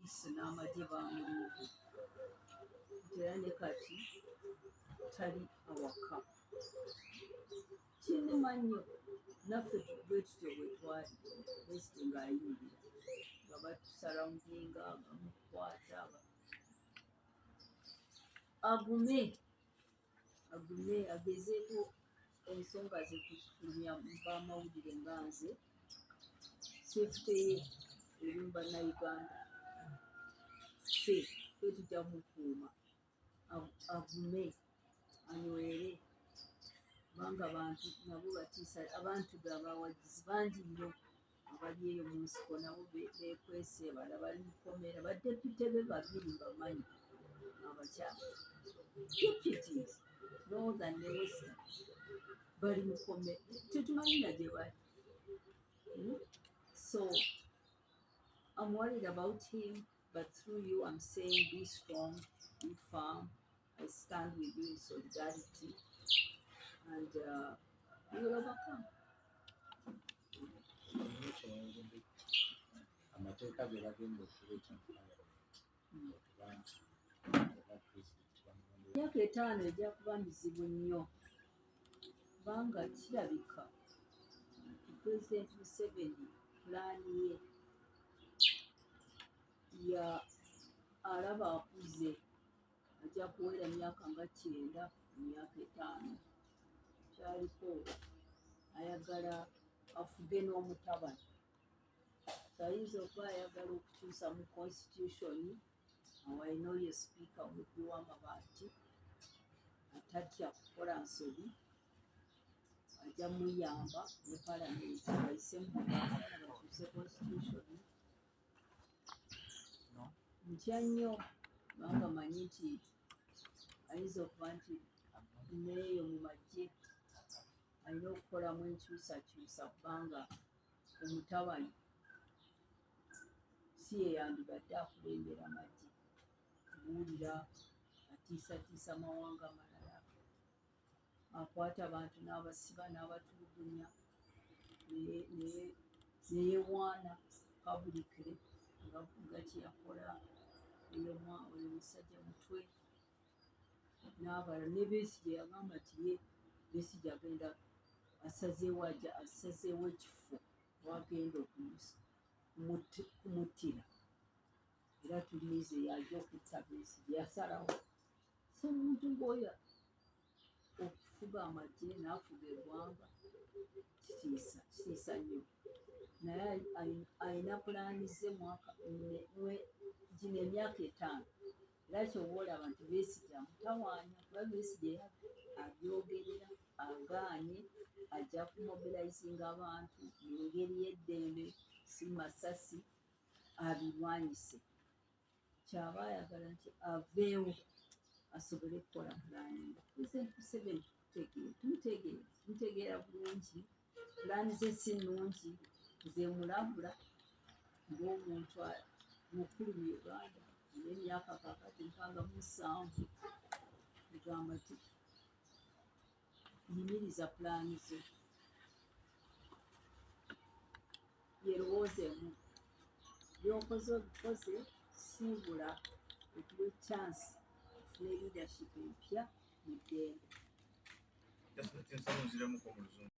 poliisi n'amagye bamulungu era ne kati tali awaka. Kinnuma nnyo naffe bwe tutyo bwe twali Besigye ng'ayimirira nga batusarawundinga bamukwata agume agezeeko ensonga ze kufulumya bamawulire nga nze kyefuteye eri mu bannayuganda ffe tujja kumukuuma agume anywere kubanga abantu nabo batiisa abantu abawagizi bangi nnyo abali eyo mu nsiko nabo beekwese bala bali mu kkomera badepite be babiri bamanyi abakyala deputies northern ne western bali mu kkomera tetumanyi na gye bali. So I'm worried about him, but through you I'm saying be strong, be firm. I stand with you in solidarity and we will overcome. Amateeka ge bagenda okuleeta emyaka 5 ejja kuba mizibu nnyo kubanga kirabika Pulezidenti Museveni pulaani ye ya alaba akuze ajja kuwera myaka nga 9 mu myaka 5 kyaliko ayagala afuge n'omutabani. Ayinza okuba ayagala okukyusa mu constitution awo ayina oyo sipiika omubbi w'amabaati atatya kukola nsobi ajja muyamba ne palamenti bayise mu bakyuse constitution. Ntya nnyo kubanga manyi nti ayinza okuba nti neeyo mu magye alina okukolamu enkyusakyusa kubanga omutabani si ye yandibadde akulembera magye kubuulira atiisatiisa mawanga malala akwata abantu n'abasiba n'abatulugunya neyewaana publicly nga kyeyakola oyo musajja mutwe n'abalala ne Besigye yagamba nti ye Besigye agenda asazeewo ekifo wagenda okumuttira era tulize yajja okutta Besigye yasalawo. So omuntu ng'oyo okufuga amagye n'afuga eggwanga kitiisa nnyo naye alina pulaani ze gino emyaka 5 era kyoba olaba nti Besigye amutawaanya kuba Besigye abyogerera agaanye ajja kumobilizinga abantu mu ngeri y'eddembe si masasi abirwanyise kyaba ayagala nti aveewo asobole kukola pulaani. Pulezidenti Museveni tumutegeera bulungi pulaani ze si nnungi nze mulabula ng'omuntu mukulu mu Uganda n'emyaka kakati 67 kugamba nti yimiriza pulaani zo yerowoozeemu by'okoze obikoze siibula okuwa chance ofune leadership empya mu ddembe.